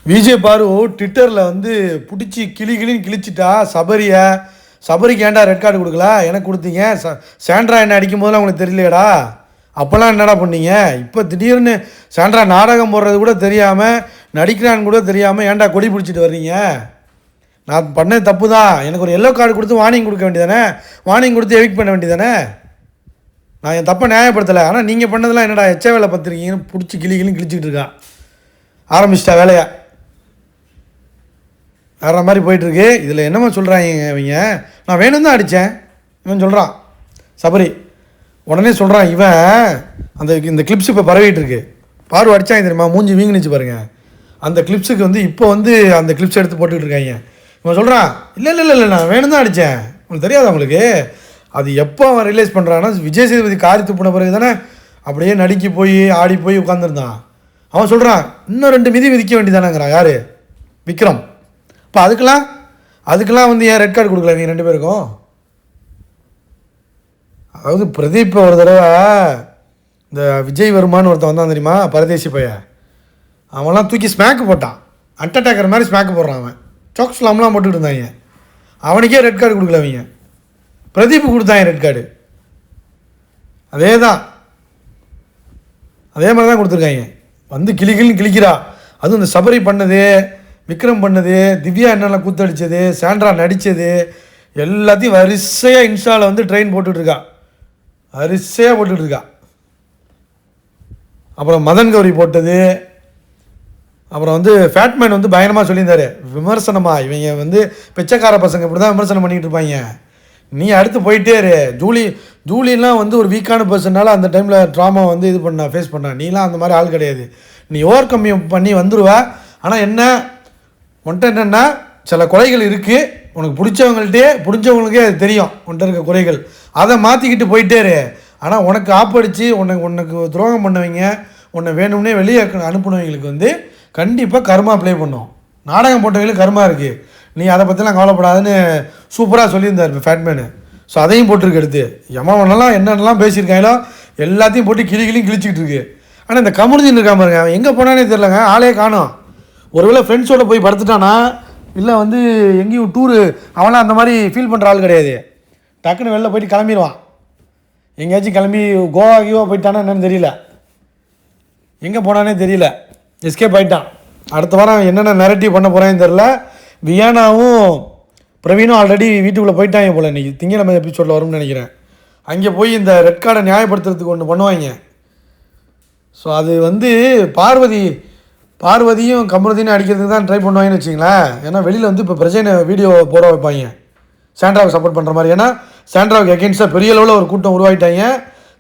விஜய் பாரு ட்விட்டரில் வந்து பிடிச்சி கிளின்னு கிழிச்சிட்டா சபரிக்கு ஏன்டா ரெட் கார்டு கொடுக்கல எனக்கு கொடுத்தீங்க. சாண்ட்ரா என்ன அடிக்கும் போதெல்லாம் உங்களுக்கு தெரியலையடா, அப்போல்லாம் என்னடா பண்ணீங்க? இப்போ திடீர்னு சாண்ட்ரா நாடகம் போடுறது கூட தெரியாமல், நடிக்கிறான்னு கூட தெரியாமல் ஏன்டா கொடி பிடிச்சிட்டு வர்றீங்க? நான் பண்ணது தப்பு தான். எனக்கு ஒரு எல்லோ கார்டு கொடுத்து வார்னிங் கொடுக்க வேண்டியதானே, வார்னிங் கொடுத்து எவிக் பண்ண வேண்டியதானே. நான் என் தப்பை நியாயப்படுத்தலை. ஆனால் நீங்கள் பண்ணதெல்லாம் என்னடா எச்ச வேலை பார்த்துருக்கீங்கன்னு பிடிச்சி கிளின்னு கிழிச்சிக்கிட்டு இருக்கான். ஆரம்பிச்சிட்டா வேலையா வேறு மாதிரி போயிட்டுருக்கு. இதில் என்னம்மா சொல்கிறாங்க இவங்க, நான் வேணும் தான் அடித்தேன் இவன் சொல்கிறான். சபரி உடனே சொல்கிறான் இவன் இந்த கிளிப்ஸ் இப்போ பரவிட்டு இருக்கு. பாரு அடித்தாங்க தெரியுமா, மூஞ்சி வீங்கினுச்சு பாருங்கள். அந்த கிளிப்ஸுக்கு வந்து இப்போ வந்து அந்த கிளிப்ஸ் எடுத்து போட்டுக்கிட்டு இருக்காங்க. இவன் சொல்கிறான் இல்லை நான் வேணும் தான் அடித்தேன். உங்களுக்கு தெரியாது உங்களுக்கு. அது எப்போ அவன் ரியலைஸ் பண்ணுறான்னா, விஜய் சேதுபதி காரி துப்புன பிறகு தானே அப்படியே நடிக்கி போய் ஆடி போய் உட்காந்துருந்தான். அவன் சொல்கிறான் இன்னும் 2 மிதி விதிக்க வேண்டியதானேங்கிறான். யார்? விக்ரம். இப்போ அதுக்கெல்லாம் வந்து ஏன் ரெட் கார்டு கொடுக்கல நீங்கள் 2 பேருக்கும்? அதாவது பிரதீப் ஒரு தடவை இந்த விஜய் வருமானு ஒருத்தன் வந்தான் தெரியுமா, பரதேசி பையன். அவன்லாம் தூக்கி ஸ்மேக்கு போட்டான், அட்டாக்கர் மாதிரி ஸ்மேக்கு போடுறான். அவன் சாக் ஸ்லாம்லாம் போட்டுக்கிட்டு இருந்தாங்க. அவனுக்கே ரெட் கார்டு கொடுக்கல அவங்க, பிரதீப் கொடுத்தாங்க ரெட் கார்டு. அதே மாதிரி தான் கொடுத்துருக்காங்க. வந்து கிளிக்கிறா. அதுவும் இந்த சபரி பண்ணது, விக்ரம் பண்ணது, திவ்யா என்னெல்லாம் கூத்தடிச்சது, சாண்ட்ரா நடித்தது எல்லாத்தையும் வரிசையாக இன்ஸ்டாவில் வந்து ட்ரெயின் போட்டுட்ருக்கா. அப்புறம் மதன் கௌரி போட்டது. அப்புறம் வந்து ஃபேட்மேன் வந்து பயங்கரமாக சொல்லியிருந்தார் விமர்சனமாக, இவங்க வந்து பிச்சைக்கார பசங்க இப்படி தான் விமர்சனம் பண்ணிக்கிட்டு இருப்பாங்க, நீ அடுத்து போயிட்டே இரு. ஜூலிலாம் வந்து ஒரு வீக்கான பர்சனால அந்த டைமில் ட்ராமா வந்து ஃபேஸ் பண்ணா. நீலாம் அந்த மாதிரி ஆள் கிடையாது, நீ ஓவர் கம் பண்ணி வந்துடுவ. ஆனால் உன்ட்ட என்னென்னா சில குறைகள் இருக்குது, உனக்கு பிடிச்சவங்களுக்கே அது தெரியும் உன்ட்ட இருக்க குறைகள், அதை மாற்றிக்கிட்டு போயிட்டே இரு. ஆனால் உனக்கு ஆப்படித்து உனக்கு துரோகம் பண்ணவங்க, உன்னை வேணும்னே வெளியே அனுப்புனவங்களுக்கு வந்து கண்டிப்பாக கர்மா ப்ளே பண்ணும். நாடகம் போட்டவங்களுக்கு கர்மா இருக்குது, நீ அதை பற்றிலாம் கவலைப்படாதுன்னு சூப்பராக சொல்லியிருந்தார் இப்போ ஃபேட்மேனு. ஸோ அதையும் போட்டிருக்கு எடுத்து. எமனெல்லாம் என்னென்னலாம் பேசியிருக்காங்களோ எல்லாத்தையும் போட்டு கிழிச்சிக்கிட்டு இருக்கு. ஆனால் இந்த கமருதீன் இருக்காம பாருங்க, அவன் எங்கே போனானே தெரிலங்க, ஆளே காணோம். ஒருவேளை ஃப்ரெண்ட்ஸோடு போய் படுத்துட்டானா, இல்லை வந்து எங்கேயும் டூரு, அவனாம் அந்த மாதிரி ஃபீல் பண்ணுற ஆள் கிடையாது. டக்குன்னு வெளில போயிட்டு கிளம்பிடுவான். எங்கேயாச்சும் கிளம்பி கோவா போயிட்டானா என்னன்னு தெரியல, எங்கே போனானே தெரியல, எஸ்கேப் ஆகிட்டான். அடுத்த வாரம் என்னென்ன நெரட்டிவ் பண்ண போகிறான்னு தெரில. வியானாவும் பிரவீனும் ஆல்ரெடி வீட்டுக்குள்ளே போயிட்டாங்க போல். இன்றைக்கி திங்கக்கிழமை எபிசோடில் வரும்னு நினைக்கிறேன். அங்கே போய் இந்த ரெட் கார்டை நியாயப்படுத்துறதுக்கு ஒன்று பண்ணுவாங்க. ஸோ அது வந்து பார்வதியும் கமருதீனும் அடிக்கிறதுக்கு தான் ட்ரை பண்ணுவாங்கன்னு வச்சிங்களேன். ஏன்னா வெளியில் வந்து இப்போ பிரச்சனை வீடியோ போட வைப்பாங்க சாண்ட்ராவுக்கு சப்போர்ட் பண்ணுற மாதிரி. ஏன்னா சாண்ட்ராவுக்கு எகென்ஸ்டாக பெரிய அளவில் ஒரு கூட்டம் உருவாகிட்டாங்க.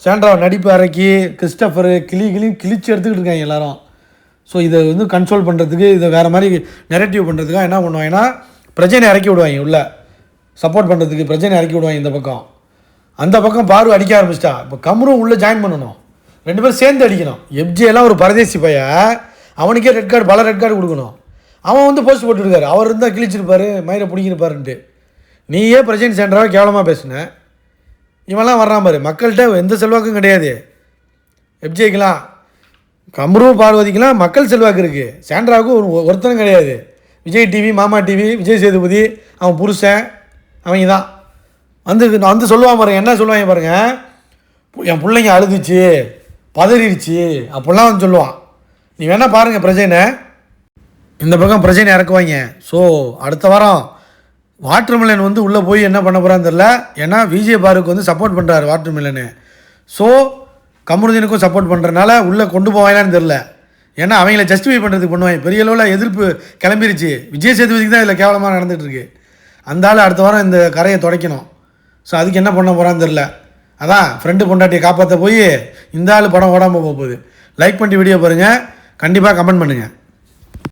சாண்ட்ராவை நடிப்பு அரைக்கி கிறிஸ்டஃபரு கிழிச்சு எடுத்துக்கிட்டு இருக்காங்க எல்லோரும். ஸோ இதை வந்து கன்சோல் பண்ணுறதுக்கு, இதை வேறு மாதிரி நெரட்டிவ் பண்ணுறதுக்காக என்ன பண்ணுவாங்கன்னா பிரச்சனை இறக்கி விடுவாங்க, உள்ள சப்போர்ட் பண்ணுறதுக்கு பிரச்சனை இறக்கி விடுவாங்க. இந்த பக்கம் அந்த பக்கம் பார்வை அடிக்க ஆரம்பிச்சிட்டா. இப்போ கமரும் உள்ளே ஜாயின் பண்ணணும், 2 பேரும் சேர்ந்து அடிக்கணும். எஃப்ஜியெல்லாம் ஒரு பரதேசி பையன், அவனுக்கே ரெட் கார்டு, பல ரெட் கார்டு கொடுக்கணும். அவன் வந்து போஸ்ட் போட்டுருக்காரு, அவர் இருந்தால் கிழிச்சிருப்பார், மயிரை பிடிக்கிருப்பாருன்ட்டு. நீயே பிரச்சனை சென்றாவே கேவலமாக பேசுன. இவன்லாம் வர்றான் பாரு, மக்கள்கிட்ட எந்த செல்வாக்கும் கிடையாது. எஃப்ஜேக்கெலாம், கமரும் பார்வதிக்கெலாம் மக்கள் செல்வாக்கு இருக்குது, சாண்ட்ராவுக்கு ஒருத்தனும் கிடையாது. விஜய் டிவி, மாமா டிவி, விஜய் சேதுபதி, அவன் புருஷன், அவங்க தான் வந்து சொல்லுவான் பாருங்க. என்ன சொல்லுவாங்க பாருங்க, என் பிள்ளைங்க அழுதுச்சு, பதறிடுச்சு, அப்படிலாம் வந்து சொல்லுவான். நீ வேணால் பாருங்கள் பிரச்சனை, இந்த பக்கம் பிரச்சனை இறக்குவாங்க. ஸோ அடுத்த வாரம் வாட்டர்மெலன் வந்து உள்ளே போய் என்ன பண்ண போகிறான்னு தெரில. ஏன்னா விஜய் பாருக்கு வந்து சப்போர்ட் பண்ணுறாரு வாட்டர்மெலனு. ஸோ கமருதீனுக்கும் சப்போர்ட் பண்ணுறதுனால உள்ளே கொண்டு போவாங்களான்னு தெரில. ஏன்னா அவங்கள ஜஸ்டிஃபை பண்ணுறதுக்கு பண்ணுவாங்க. பெரிய அளவில் எதிர்ப்பு கிளம்பிருச்சு. விஜய் சேதுபதிக்கு தான் இதில் கேவலமாக நடந்துகிட்ருக்கு. அந்த ஆள் அடுத்த வாரம் இந்த கரையை துடைக்கணும். ஸோ அதுக்கு என்ன பண்ண போகிறான்னு தெரில. அதான் ஃப்ரெண்டு பொண்டாட்டியை காப்பாற்ற போய் இந்த ஆள் படம் ஓடாமல் போகுது. லைக் பண்ணி வீடியோ பாருங்கள், கண்டிப்பாக கமெண்ட் பண்ணுங்கள்.